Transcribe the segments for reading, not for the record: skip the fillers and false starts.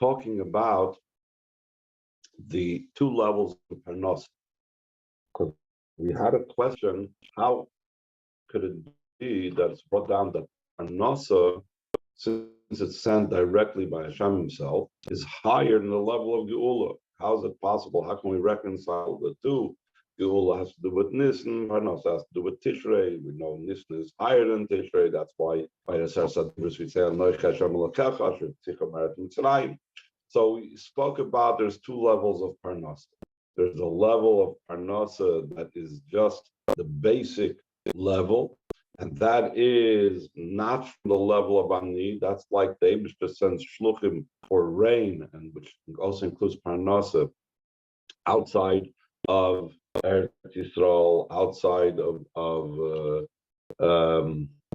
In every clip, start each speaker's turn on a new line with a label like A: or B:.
A: talking about the two levels of parnas. Because we had a question, how could it be that it's brought down that parnasa, since it's sent directly by Hashem himself, is higher than the level of Geula? How is it possible? How can we reconcile the two? Geula has to do with Nisan, parnasa has to do with Tishrei. We know Nisan is higher than Tishrei. That's why by the Sarsadibus we say, so we spoke about there's two levels of parnasa. There's a level of parnasa that is just the basic level, and that is not from the level of ani. That's like the Eibishter sends shluchim for rain, and which also includes parnasa outside of Eretz Yisrael, outside of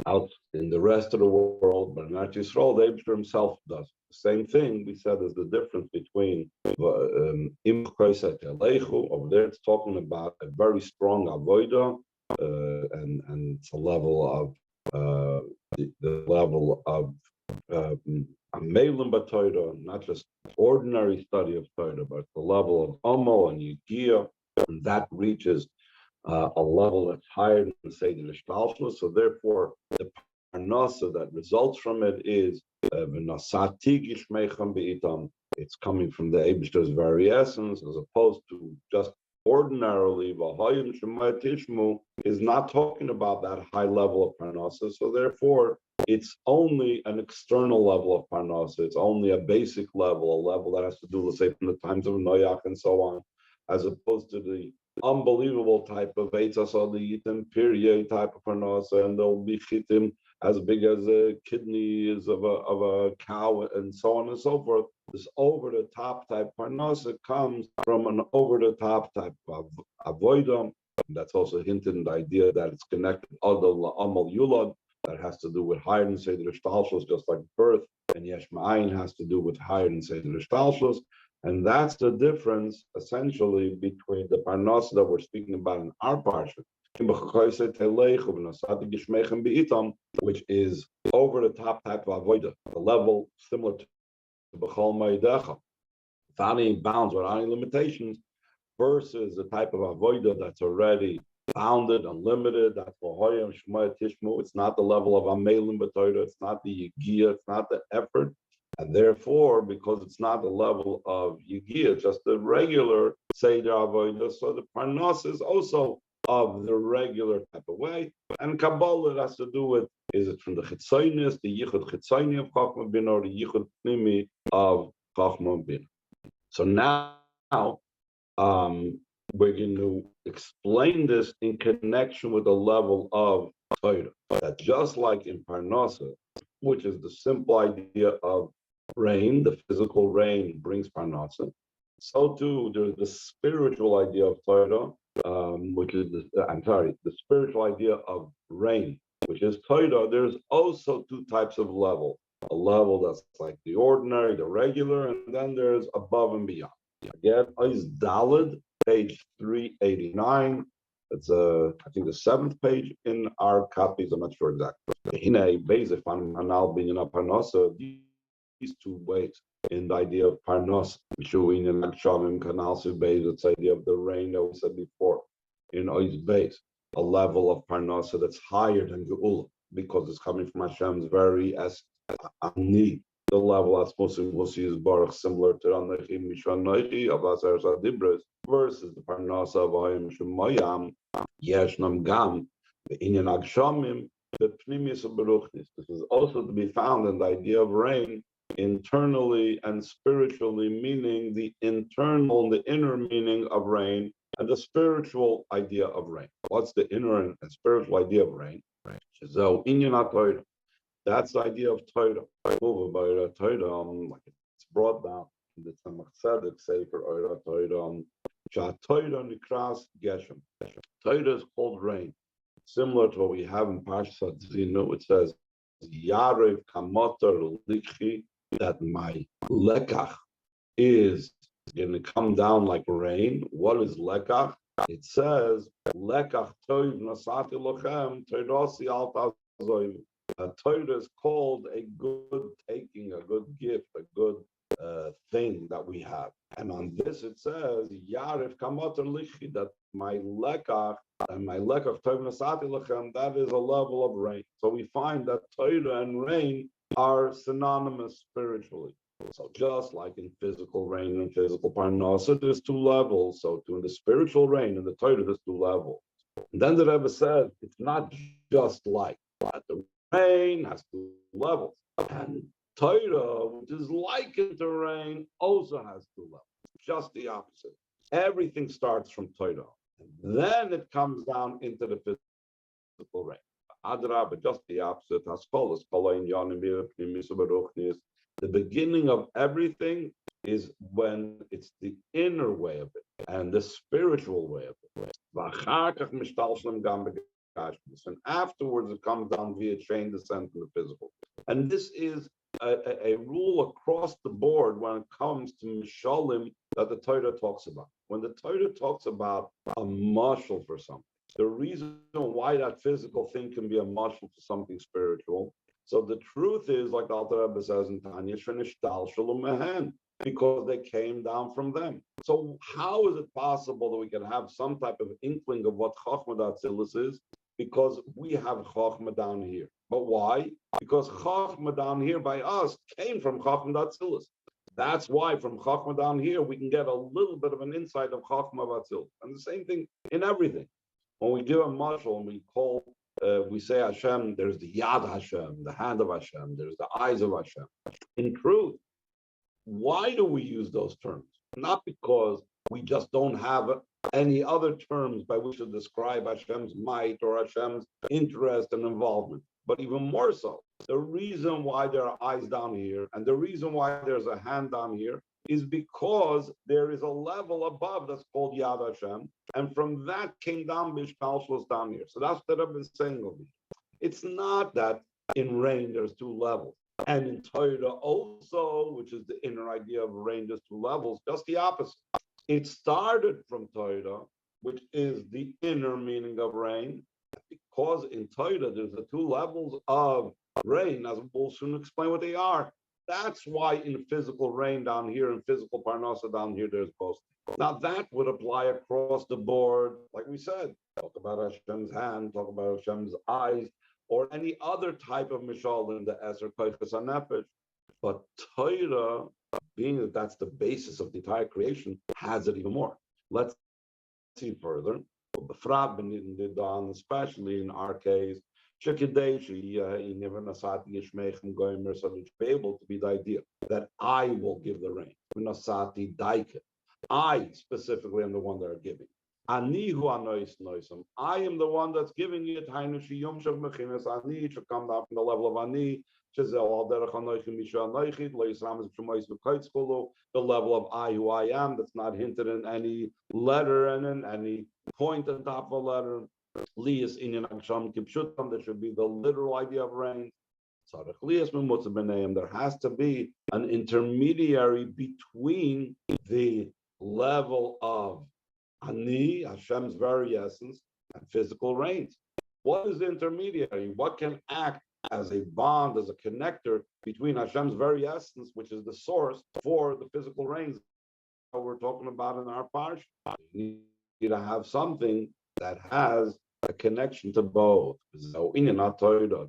A: out in the rest of the world, but in Eretz Yisrael, the Eibishter himself does. The same thing we said is the difference between over there it's talking about a very strong avodah, and it's a level of the level of Amelim b'Torah, not just ordinary study of Torah, but the level of Amo and Yigia, and that reaches a level that's higher than say the Shtalshus. So therefore, the parnasa that results from it is it's coming from the Eibishter's very essence, as opposed to just ordinarily is not talking about that high level of parnasa. So therefore, it's only an external level of parnasa. It's only a basic level, a level that has to do, let's say, from the times of Noach and so on, as opposed to the unbelievable type of Eitzas Aliyitim period type of parnasa, and there'll be chitim as big as a kidney is of a cow, and so on and so forth. This over-the-top type parnasa comes from an over-the-top type of avoidam. That's also hinted in the idea that it's connected to amal yulad, that has to do with higher than say the shtalshus, just like birth, and yesh ma'ayin has to do with higher than say the shtalshus. And that's the difference, essentially, between the parnasa that we're speaking about in our parsha, which is over the top type of avodah, the level similar to b'chol ma'idecha, without any bounds, without any limitations, versus the type of avodah that's already bounded, unlimited. That's v'hoyam shmaya tishmu. It's not the level of amelim b'Torah. It's not the yigia. It's not the effort. And therefore, because it's not the level of Yigia, just the regular Seder Avodah, so the Parnas is also of the regular type of way. And Kabbalah has to do with, is it from the Chitzonius, the Yichud Chitzoni of Chachma Bin, or the Yichud Pnimi of Chachma Bin? So now, we're going to explain this in connection with the level of Torah. That just like in Parnasa, which is the simple idea of rain, the physical rain brings parnasa. So too, there's the spiritual idea of Torah, which is the spiritual idea of rain, which is Torah. There's also two types of level. A level that's like the ordinary, the regular, and then there's above and beyond. Again, is Daled, page 389. It's I think the 7th page in our copies. I'm not sure exactly. These two ways in the idea of parnos, it's the idea of the rain that we said before in Oiz Beis, a level of parnosa that's higher than Geula because it's coming from Hashem's very ani, the level that's supposed to use Baruch, similar to Anochi Mishra Noichi of Aser Sadibras, versus the parnosa of Hayim Shemayam Yeshnam Gam the Inyan Agshamim the Pnimius of Baruchnis. This is also to be found in the idea of rain internally and spiritually, meaning the internal and the inner meaning of rain and the spiritual idea of rain. What's the inner and spiritual idea of rain? That's the idea of Torah. Like it's brought down in the Tzemach Tzedek Sefer Oira Torah. Torah Nikras Geshem. Torah is called rain. Similar to what we have in Parashat Zinu, it says, Yarev Kamotar Likhi, that my lekach is going to come down like rain. What is lekach? It says, Lekach Toiv Nasati Lochem, Toidosi Alta Zoiv. Torah is called a good taking, a good gift, a good that we have. And on this it says, Yarif Kamoter Lichi, that my lekach and my lekach Tov Nasati Lechem, that is a level of rain. So we find that Torah and rain are synonymous spiritually. So just like in physical rain and physical parnasa, there's two levels. So in the spiritual rain and the Torah, there's two levels. And then the Rebbe said, it's not just like that. The rain has two levels. And Torah, which is likened to rain, also has two levels. Just the opposite. Everything starts from Torah. And then it comes down into the physical rain. Adra, but just the opposite. The beginning of everything is when it's the inner way of it and the spiritual way of it. And afterwards it comes down via chain descent in the physical. And this is a rule across the board when it comes to Mishalim that the Torah talks about. When the Torah talks about a mashal for something, the reason why that physical thing can be a mashal to something spiritual. So the truth is, like the Alter Rebbe says in Tanya, because they came down from them. So how is it possible that we can have some type of inkling of what Chochmah Atzilus is? Because we have Chochmah down here. But why? Because Chochmah down here by us came from Chochmah Atzilus. That's why from Chochmah down here we can get a little bit of an insight of Chochmah Atzilus. And the same thing in everything. When we give a mashal and we say Hashem, there's the Yad Hashem, the hand of Hashem, there's the eyes of Hashem. In truth, why do we use those terms? Not because we just don't have any other terms by which to describe Hashem's might or Hashem's interest and involvement, but even more so, the reason why there are eyes down here and the reason why there's a hand down here is because there is a level above that's called Yad Hashem, and from that came down Bishkalshlos down here. So that's what I've been saying over here. It's not that in rain there's two levels, and in Torah also, which is the inner idea of rain, there's two levels, just the opposite. It started from Torah, which is the inner meaning of rain, because in Torah there's the two levels of rain, as we'll soon explain what they are. That's why in physical rain down here and physical parnasa down here, there's both. Now that would apply across the board, like we said, talk about Hashem's hand, talk about Hashem's eyes, or any other type of mishal in the Eser Koiches HaNefesh. But Torah, being that that's the basis of the entire creation, has it even more. Let's see further. Especially in our case, so it's able to be the idea that I will give the rain. I specifically am the one that are giving. I am the one that's giving it. Ani should come down from the level of Ani. The level of I who I am, that's not hinted in any letter and in any point on top of a letter. There should be the literal idea of rain. There has to be an intermediary between the level of Ani, Hashem's very essence, and physical rains. What is the intermediary? What can act as a bond, as a connector between Hashem's very essence, which is the source for the physical rains that we're talking about in our parsha? You need to have something that has a connection to both. So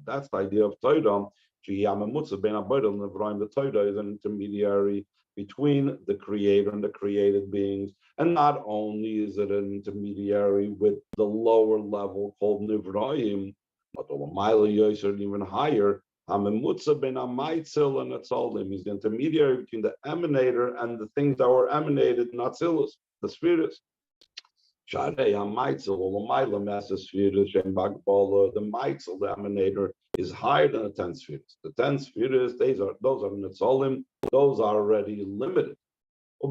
A: that's the idea of Torah. The Torah is an intermediary between the creator and the created beings. And not only is it an intermediary with the lower level called Nivraim, but even higher. He's the intermediary between the emanator and the things that were emanated, not Atzilus, the spheres. The Maitzel, the emanator, is higher than the 10 spheres. The 10 spheres, those are Netzolim, those are already limited. We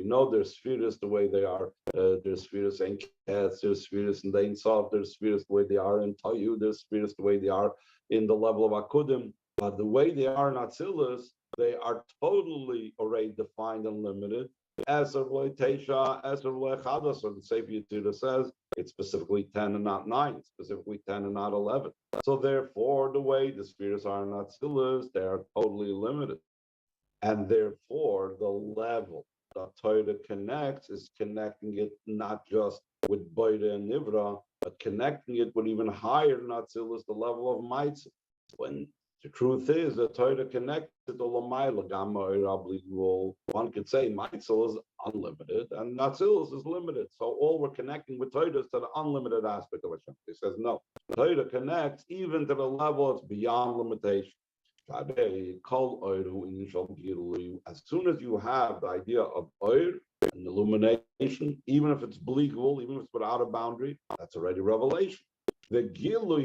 A: know their spheres the way they are. Their spheres in Ketz, their spheres in the Ein Sof, their spheres the way they are in Tayu, their spheres the way they are in the level of Akudim. But the way they are in Atzilus, they are totally already defined and limited. Eser v'lo Teisha, Eser v'lo Echad, so the Sefer Yetzirah says, It's specifically 10 and not 9, it's specifically 10 and not 11. So therefore, the way the spheres are not Atzilus, they are totally limited. And therefore, the level that Torah connects is connecting it not just with Boida and Nivra, but connecting it with even higher than Atzilus, the level of Maitzah. When the truth is that Torah connects to the Lamaila, Gamma, Irabli, one could say Maitzah is unlimited and Atzilus is limited. So all we're connecting with Torah is to the unlimited aspect of Hashem. He says no. Torah connects even to the level it's beyond limitation. As soon as you have the idea of oir and illumination, even if it's bleakable, even if it's without a boundary, that's already revelation. The gilu,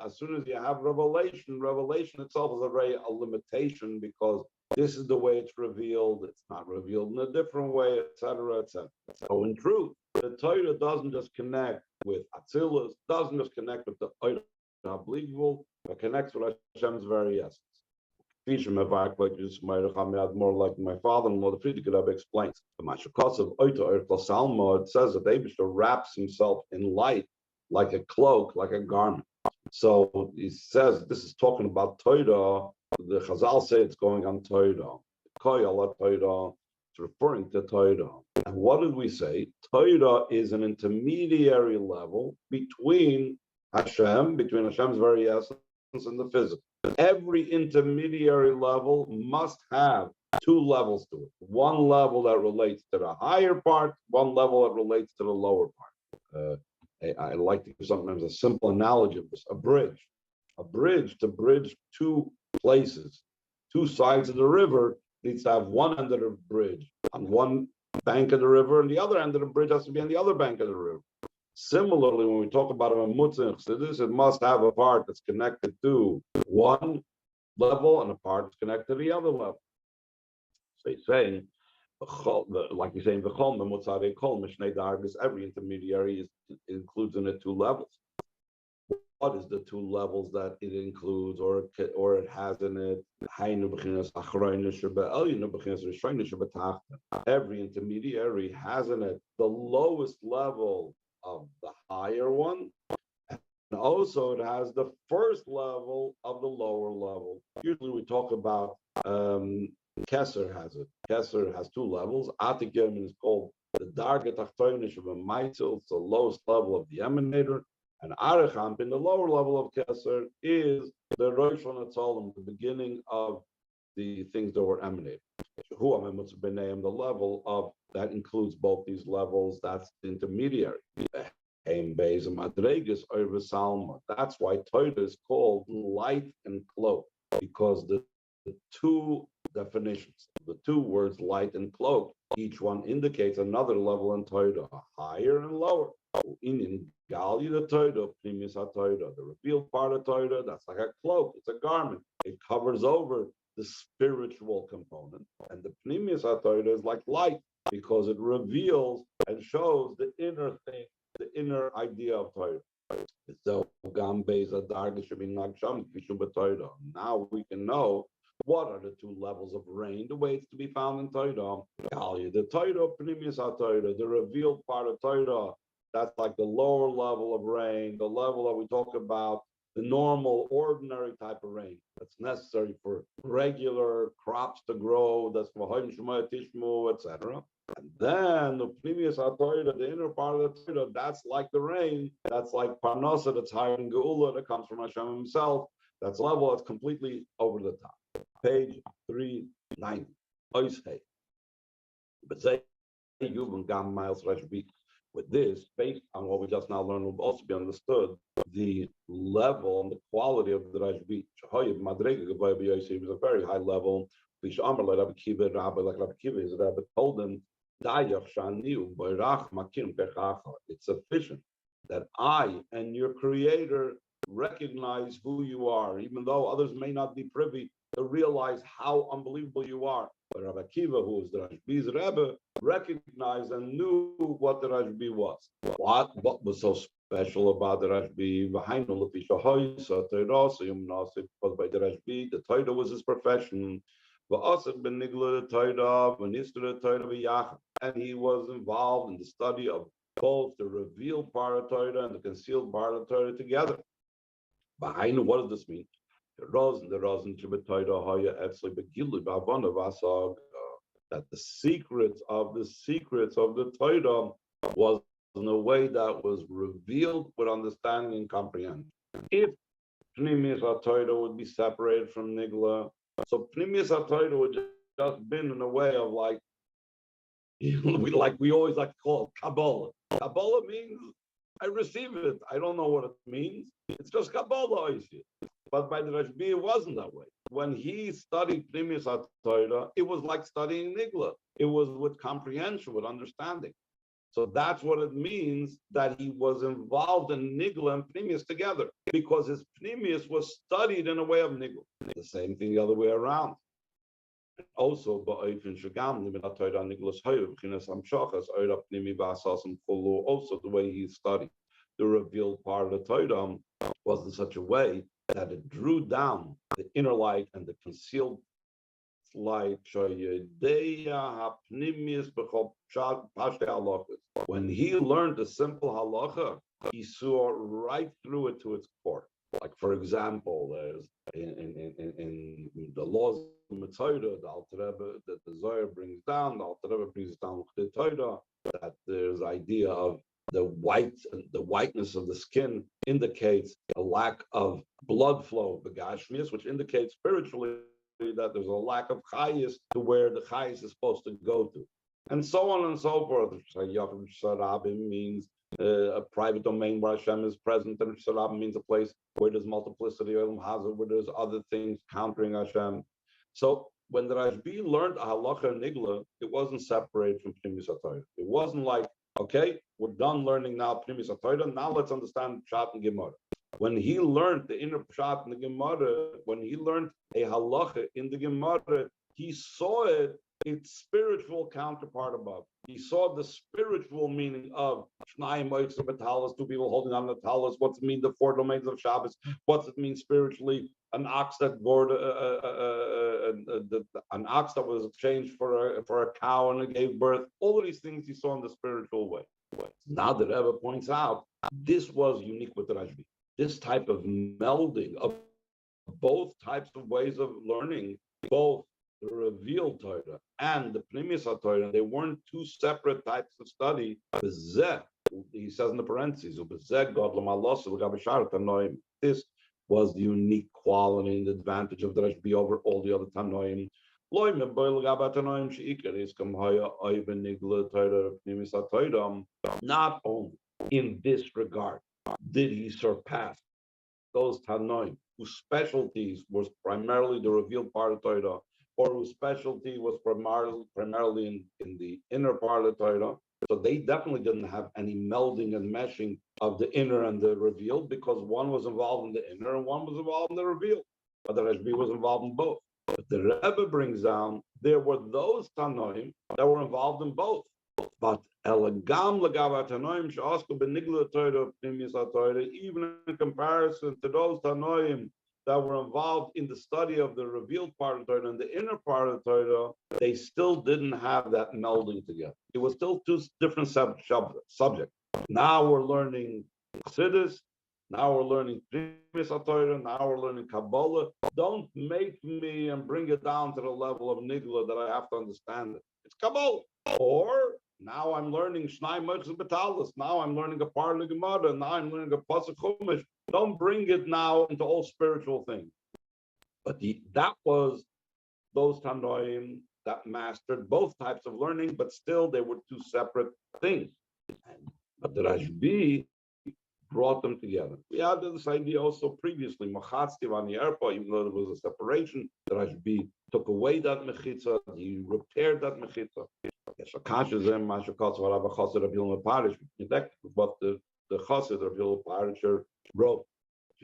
A: as soon as you have revelation, revelation itself is a limitation because this is the way it's revealed. It's not revealed in a different way, etc., etc. So in truth, the Torah doesn't just connect with Atzilus, doesn't just connect with the oir unbelievable, but connects with Hashem's very essence. More like my father-in-law, the Frierdiker Rebbe explains. It says that Abishter wraps himself in light like a cloak, like a garment. So he says this is talking about Torah. The Chazal say it's going on Torah. Koyala Torah, it's referring to Torah. And what did we say? Torah is an intermediary level between Hashem's very essence and the physical. Every intermediary level must have two levels to it. One level that relates to the higher part, one level that relates to the lower part. I like to give sometimes a simple analogy of this. A bridge to bridge two places, two sides of the river needs to have one end of the bridge on one bank of the river, and the other end of the bridge has to be on the other bank of the river. Similarly, when we talk about a Mamutzah, it must have a part that's connected to one level and a part that's connected to the other level. So he's saying, like he's saying, every intermediary includes in it two levels. What is the two levels that it includes or it has in it? Every intermediary has in it the lowest level of the higher one, and also it has the first level of the lower level. Usually we talk about Kesser has it. Kesser has two levels. Atigim is called the Darga Tachtonish of a Maitzel, it's the lowest level of the emanator. And Arecham, in the lower level of Kesser, is the Rosh Hashanah, the beginning of the things that were emanated. The level of that includes both these levels, that's the intermediary. That's why Torah is called light and cloak, because the two definitions, the two words light and cloak, each one indicates another level in Torah, higher and lower. In Gali, the Torah, Primus HaTorah, the revealed part of Torah, that's like a cloak, it's a garment. It covers over the spiritual component. And the Primus HaTorah is like light, because it reveals and shows the inner thing, the inner idea of Torah. So, now we can know what are the two levels of rain, the way it's to be found in Torah. The Torah, Primus HaTorah, the revealed part of Torah, that's like the lower level of rain, the level that we talk about, the normal, ordinary type of rain that's necessary for regular crops to grow, that's for Tishmu, etc. And then the Primus HaTorah, the inner part of the Torah, that's like the rain, that's like Parnasa, that's higher than Geula, that comes from Hashem himself. That's level that's completely over the top. Page 390. But say you've been gone miles with this, based on what we just now learned, will also be understood the level and the quality of the Rashbi. Is a very high level. Like Rabbi Kiva, his Rabbi told him, it's sufficient that I and your Creator recognize who you are, even though others may not be privy to realize how unbelievable you are. But Rabbi Kiva, who was the Rashbi's Rebbe, recognized and knew what the Rashbi was. What was so special about the Rashbi? Because by the Rashbi, the Torah was his profession. And he was involved in the study of both the revealed part of Torah and the concealed part of Torah together. Behind what does this mean? That the secrets of the Torah was in a way that was revealed with understanding and comprehension. If Pnimius HaTorah would be separated from Nigla, so Pnimius HaTorah would just been in a way of like, we always like to call it Kabbalah. Kabbalah means I receive it. I don't know what it means. It's just Kabbalah, I see it. But by the Rashbi, it wasn't that way. When he studied Pnimius HaTorah, it was like studying Nigla. It was with comprehension, with understanding. So that's what it means that he was involved in Nigla and Pnimius together, because his Pnimius was studied in a way of Nigla. The same thing the other way around. Also, also the way he studied the revealed part of the Torah was in such a way that it drew down the inner light and the concealed light. When he learned the simple halacha, he saw right through it to its core. Like, for example, there's in the laws of the Torah, the Alter Rebbe, that the Zohar brings down, the Alter Rebbe brings down the Torah, that there's idea of the whiteness of the skin indicates a lack of blood flow, the Gashmias, which indicates spiritually that there's a lack of chayis to where the chayis is supposed to go to, and so on and so forth. Sarabim means a private domain where Hashem is present, and Sarabim means a place where there's multiplicity, where there's other things countering Hashem. So when the Rashbi learned halacha and nigla, it wasn't separated from Pnimius HaTorah. It wasn't like, okay, we're done learning now Pnimius HaTorah, now let's understand Pshat and Gemara. When he learned the inner Pshat in the Gemara, when he learned a halacha in the Gemara, he saw its spiritual counterpart above. He saw the spiritual meaning of Shnayim Moitz Batalas, two people holding on the talis. What's it mean, the four domains of Shabbos? What's it mean spiritually? An ox that bore an ox that was exchanged for a cow and it gave birth. All of these things he saw in the spiritual way. Now the Rebbe points out this was unique with the Rashbi. This type of melding of both types of ways of learning, both the revealed Torah and the Pnimius HaTorah, they weren't two separate types of study. He says in the parentheses, this was the unique quality and the advantage of the Rashbi over all the other Tanoim. Not only in this regard did he surpass those Tanoim whose specialties was primarily the revealed part of Torah, or whose specialty was primarily in the inner part of Torah. So they definitely didn't have any melding and meshing of the inner and the revealed, because one was involved in the inner and one was involved in the revealed. But the Rashbi was involved in both. But the Rebbe brings down, there were those Tanoim that were involved in both. But even in comparison to those Tanoim that were involved in the study of the revealed part of Torah and the inner part of Torah, they still didn't have that melding together. It was still two different subjects. Now we're learning Chassidus, now we're learning Pnimius HaTorah, now we're learning Kabbalah. Don't make me and bring it down to the level of Nigla that I have to understand it. It's Kabbalah. Or now I'm learning Shnai Mochz Betalis. Now I'm learning a part of the Gemara. Now I'm learning a Pasuk Chumash. Don't bring it now into all spiritual things. But that was those Tanoim that mastered both types of learning, but still they were two separate things. But the Rashbi brought them together. We had this idea also previously. Machatzti Vani Erpa, even though there was a separation, the Rashbi took away that mechitza, he repaired that mechitza. What the Chassid of Hillel Parisher wrote.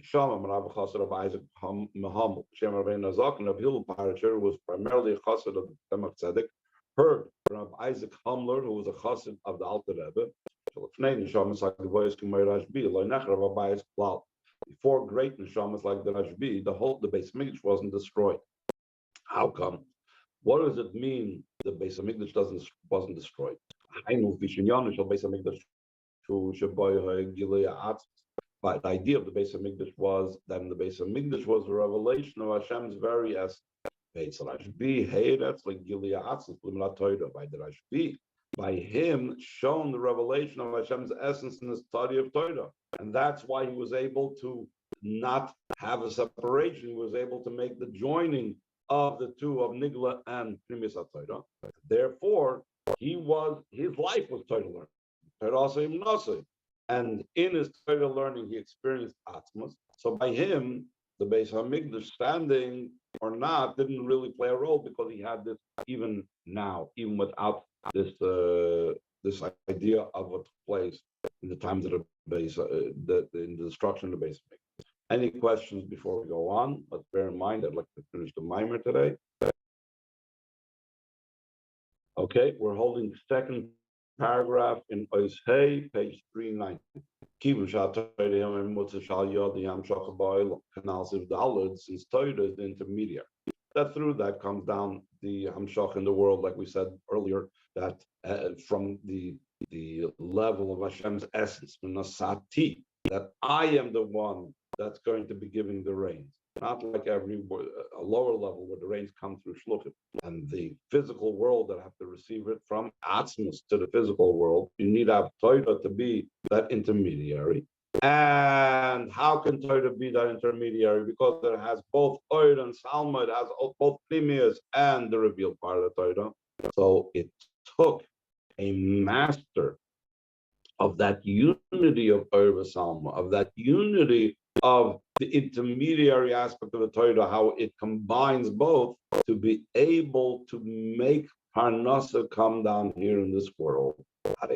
A: Shama Rav Chassid of Isaac Maham, Shem Rabbeinu Zaken of Hillel Parisher was primarily a Chassid of the Tzemach Tzedek, heard from Isaac Hamler, who was a Chassid of the Alter Rebbe. Before great neshamas like the Rashbi, the Beis Mikdash wasn't destroyed. How come? What does it mean the Beis Hamikdash wasn't destroyed? But the idea of the Beis Hamikdash was that in the Beis Hamikdash was a revelation of Hashem's very essence. Beis Rashbi, hey, that's like Gilead Atzis, Limrat Torah. By the Rashbi, by him shown the revelation of Hashem's essence in the study of Torah, and that's why he was able to not have a separation. He was able to make the joining of the two of Nigla and Primis Torah. Therefore, his life was Torah learning. Torah also him Nasi. And in his Torah learning, he experienced Atmos. So by him, the Beis Hamikdash standing or not didn't really play a role because he had this even now, even without this this idea of what took place in the times of the base, in the destruction of the Beis Hamikdash. Any questions before we go on? Let's bear in mind I'd like to finish the mimer today. Okay, we're holding the second paragraph in Ois Hey, page 390. Since Torah is the intermediary. That through that comes down the Hamshach in the world, like we said earlier, that from the level of Hashem's essence, that I am the one that's going to be giving the rains. Not like a lower level where the rains come through shluchim. And the physical world that have to receive it from Atzmus to the physical world, you need to have Torah to be that intermediary. And how can Torah be that intermediary? Because it has both Oir and Salma, it has both Pnimius and the revealed part of the Torah. So it took a master of that unity of Oir and Salma, of that unity of the intermediary aspect of the Torah, how it combines both to be able to make Parnasa come down here in this world. So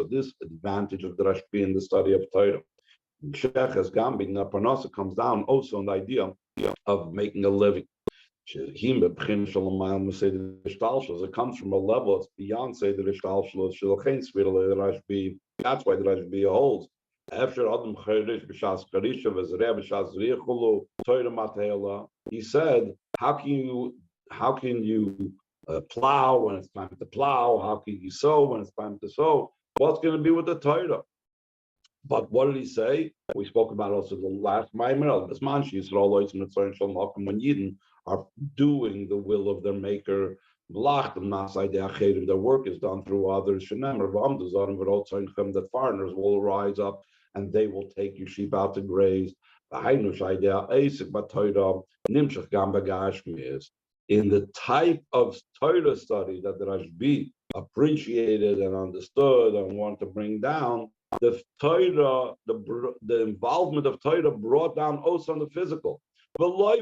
A: this advantage of the Rashbi in the study of Torah. Parnasa comes down also on the idea of making a living. It comes from a level it's beyond say the Rashbi. That's why the Rashbi holds. He said, how can you plow when it's time to plow? How can you sow when it's time to sow? What's going to be with the Torah? But what did he say? We spoke about also the last Maimer, this man, when Yidden are doing the will of their maker. Their work is done through others. That foreigners will rise up and they will take your sheep out to graze. In the type of Torah study that the Rashbi appreciated and understood and wanted to bring down, the Torah, the involvement of Torah brought down also on the physical. Not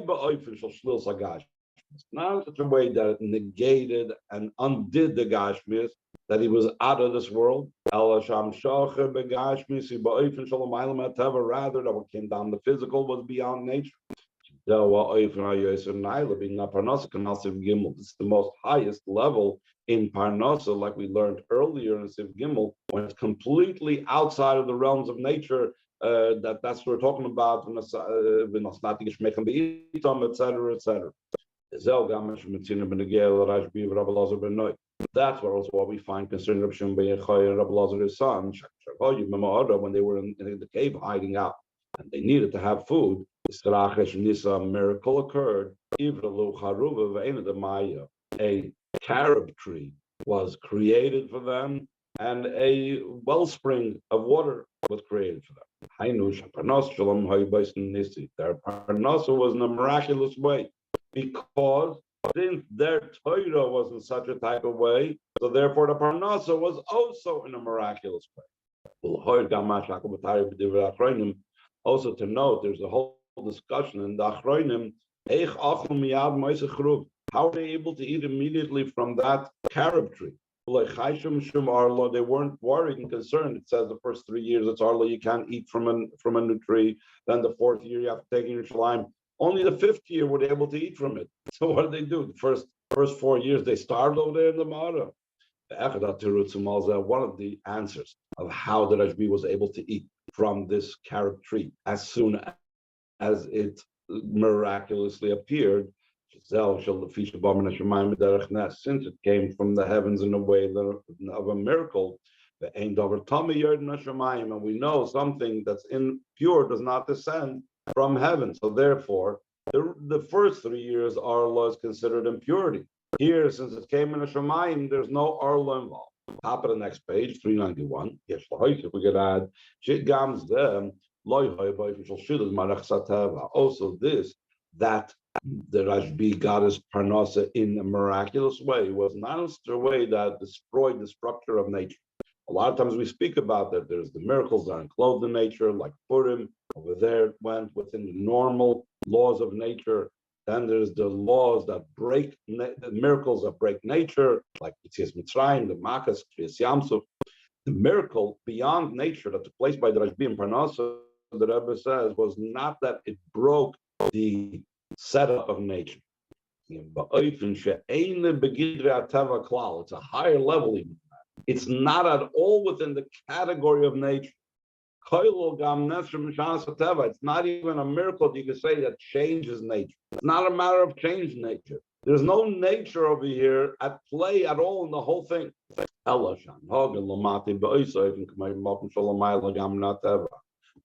A: in such a way that it negated and undid the Gashmis, that he was out of this world. Rather, that what came down the physical was beyond nature. This is the most highest level in Parnasa, like we learned earlier in Siv Gimel, when it's completely outside of the realms of nature. That's what we're talking about, etc., etc. That's what we find concerning Rabbi Shimon ben Yochai and Rabbi Lazar his son, when they were in the cave hiding out and they needed to have food. A miracle occurred. A carob tree was created for them, and a wellspring of water was created for them. Their parnasa was in a miraculous way, because since their Torah was in such a type of way, so therefore the parnasa was also in a miraculous way. Also to note, there's a whole discussion in the Achronim. How are they able to eat immediately from that carob tree? They weren't worried and concerned. It says the first 3 years it's arla, you can't eat from a new tree. Then the 4th year you have to take in your shalim. Only the 5th year were they able to eat from it. So what did they do? The first 4 years they starved over there in the Mara. One of the answers of how the Rashbi was able to eat from this carob tree as soon as it miraculously appeared, since it came from the heavens in a way of a miracle, And we know something that's impure does not descend from heaven. So therefore, the first 3 years Arla is considered impurity. Here, since it came in the Shemayim, there's no Arla involved. Top of the next page, 391. Yes, if we could add, also this, that the Rashbi got his parnasa in a miraculous way was not a way that destroyed the structure of nature. A lot of times we speak about that there's the miracles that are enclosed in nature, like Purim. Over there it went within the normal laws of nature. Then there's the laws that break, the miracles that break nature, like Yetzias Mitzrayim, the Makas, Kriyas Yamsuf. The miracle beyond nature that took place by the Rashbi and Parnasa, the Rebbe says, was not that it broke the setup of nature. It's a higher level even. It's not at all within the category of nature. It's not even a miracle that you can say that changes nature. It's not a matter of change nature. There's no nature over here at play at all in the whole thing.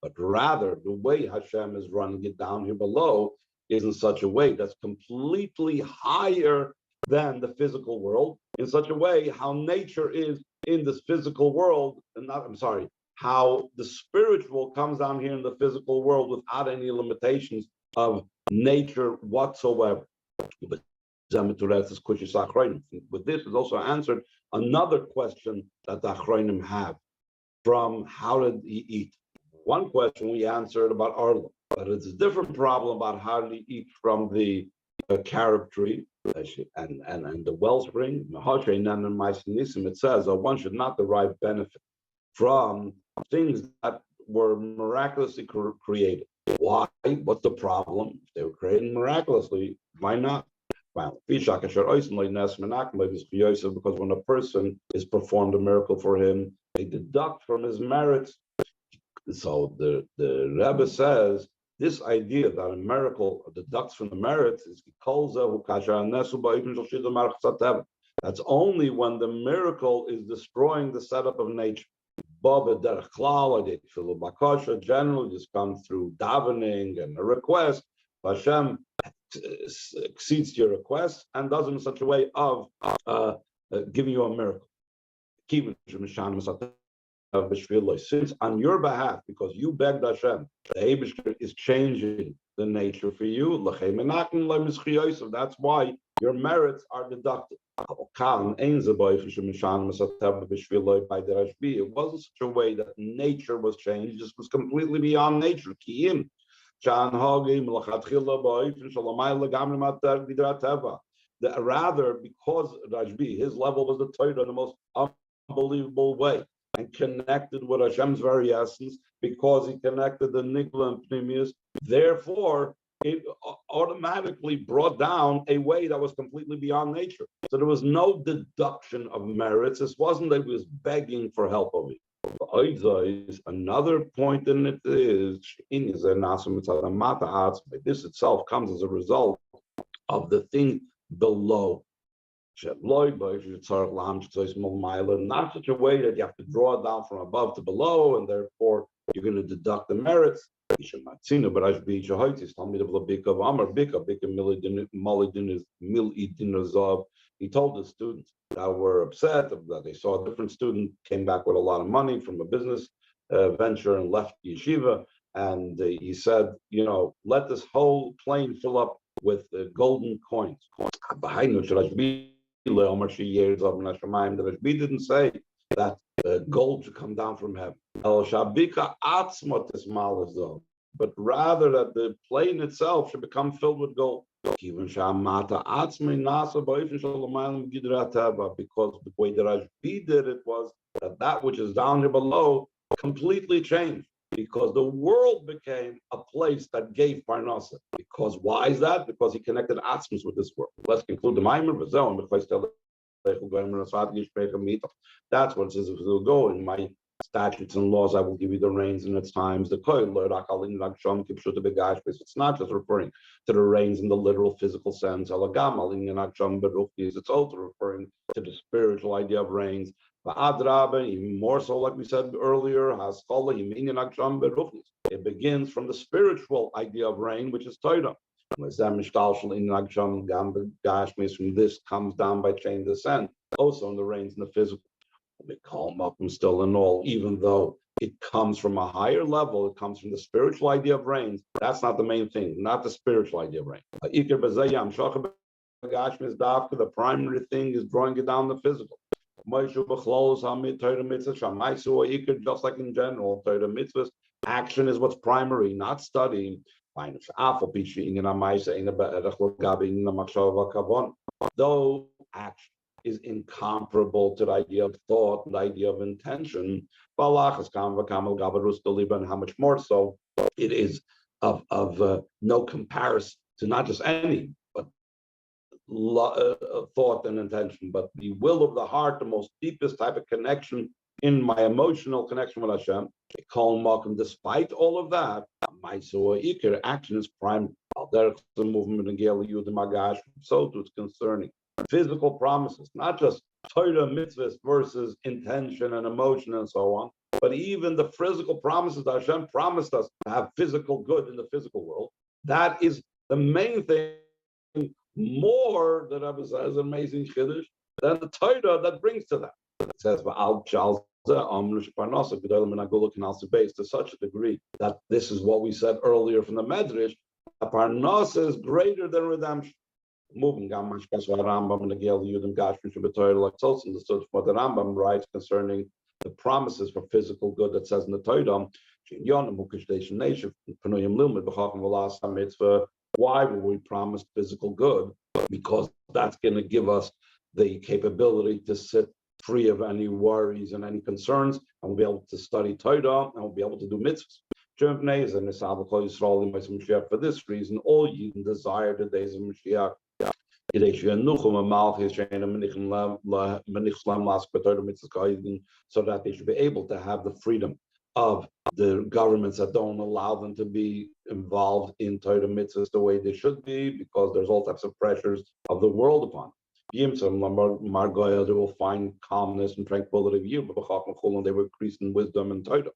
A: But rather, the way Hashem is running it down here below is in such a way that's completely higher than the physical world, in such a way how nature is in this physical world, and not, I'm sorry, how the spiritual comes down here in the physical world without any limitations of nature whatsoever. With this is also answered another question that the Achronim have from how did he eat. One question we answered about Arla, but it's a different problem about how did he eat from the carob tree and the wellspring. It says one should not derive benefit from things that were miraculously created. Why? What's the problem? If they were created miraculously, why not? Well, because when a person is performed a miracle for him, they deduct from his merits. So the Rebbe says this idea that a miracle deducts from the merits is that's only when the miracle is destroying the setup of nature. Generally, this comes through davening and a request. Hashem exceeds your request and does it in such a way of giving you a miracle. Since on your behalf, because you begged Hashem, the Eibishter is changing the nature for you. That's why your merits are deducted. It wasn't such a way that nature was changed, this was completely beyond nature. Rather, because Rashbi, his level was the Torah in the most unbelievable way and connected with Hashem's very essence, because he connected the Nikla and Pnimius, therefore it automatically brought down a way that was completely beyond nature. So there was no deduction of merits. This wasn't that he was begging for help of it. Another point in it is this itself comes as a result of the thing below. Not such a way that you have to draw it down from above to below, and therefore you're going to deduct the merits. He told the students that were upset that they saw a different student came back with a lot of money from a business venture and left yeshiva, and he said, let this whole plane fill up with golden coins. The Rashbi didn't say that gold should come down from heaven, but rather that the plane itself should become filled with gold. Because the way the Rashbi did it was that which is down here below completely changed, because the world became a place that gave Parnasa. Because why is that? Because he connected Atzmus with this world. Let's conclude the Maimer. That's what it says. If we'll go in my statutes and laws, I will give you the rains in its times. It's not just referring to the rains in the literal physical sense. It's also referring to the spiritual idea of rains. Even more so, like we said earlier, it begins from the spiritual idea of rain, which is Torah. From this comes down by chain descent, also in the rains in the physical. We call them up and still in all, even though it comes from a higher level, it comes from the spiritual idea of rains. That's not the main thing, not the spiritual idea of rain. The primary thing is drawing it down the physical. Just like in general, Torah mitzvahs, action is what's primary, not studying. Though action is incomparable to the idea of thought, the idea of intention, and how much more so it is of no comparison to not just any, but thought and intention, but the will of the heart, the most deepest type of connection in my emotional connection with Hashem. Despite all of that, action is prime. The movement so it's concerning physical promises, not just Torah mitzvahs versus intention and emotion and so on, but even the physical promises that Hashem promised us to have physical good in the physical world. That is the main thing, more that Rebbe says, amazing chiddush, than the Torah that brings to that. It says, to such a degree that this is what we said earlier from the Medrash, a parnasa is greater than redemption. Moving Rambam and the Gel Yudim Gashmin Shabbatorah, like also understood what the Rambam writes concerning the promises for physical good that says in the Torah. Why will we promise physical good? Because that's going to give us the capability to sit free of any worries and any concerns, and we'll be able to study Torah, and we'll be able to do mitzvahs. For this reason, all Yidden desire the days of Mashiach, so that they should be able to have the freedom of the governments that don't allow them to be involved in Torah mitzvahs the way they should be, because there's all types of pressures of the world upon them. They will find calmness and tranquility of you, they will increase in wisdom and Torah.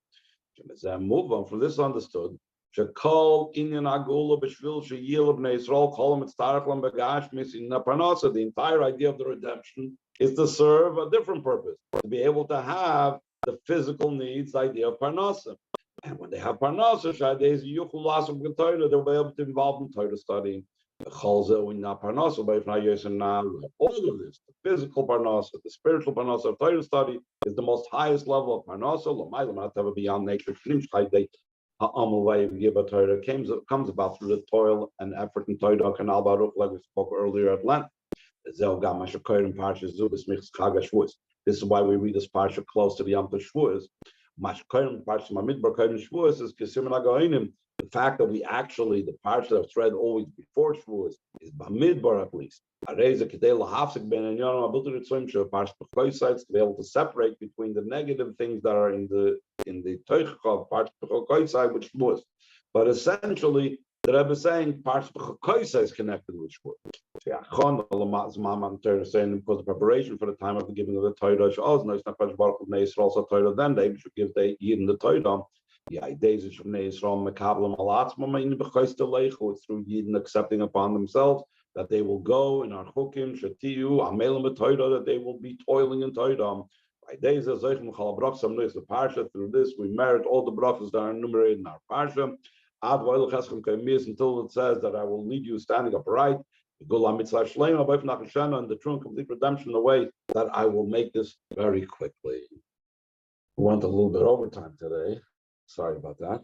A: Move on from this understood. The entire idea of the redemption is to serve a different purpose, to be able to have the physical needs, the idea of parnasa. And when they have parnasa, they'll be able to involve in Torah studying. All of this, the physical parnasa, the spiritual parnasa of Torah study, is the most highest level of parnasa, beyond nature. Comes about through the toil and effort in Torah Kanal Baruch, like we spoke earlier at length. This is why we read this parsha close to the Yom Tov Shavuos. The fact that we actually, the parsha that's read always before Shavuos is Bamidbar at least. To be able to separate between the negative things that are in the Teichach parsha which Shavuos. But essentially, the Rebbe is saying parsha is connected with Shavuos. Saying because the preparation for the time of the giving of the Torah, also Torah, then they should give the Yidden the Torah. It's through Yidden accepting upon themselves that they will go in our chukim, that they will be toiling in Torah. The parsha, through this we merit all the brachas that are enumerated in our parsha. Until it says that I will lead you standing upright, and the true and complete redemption in the way that I will make this very quickly. We went a little bit overtime today. Sorry about that.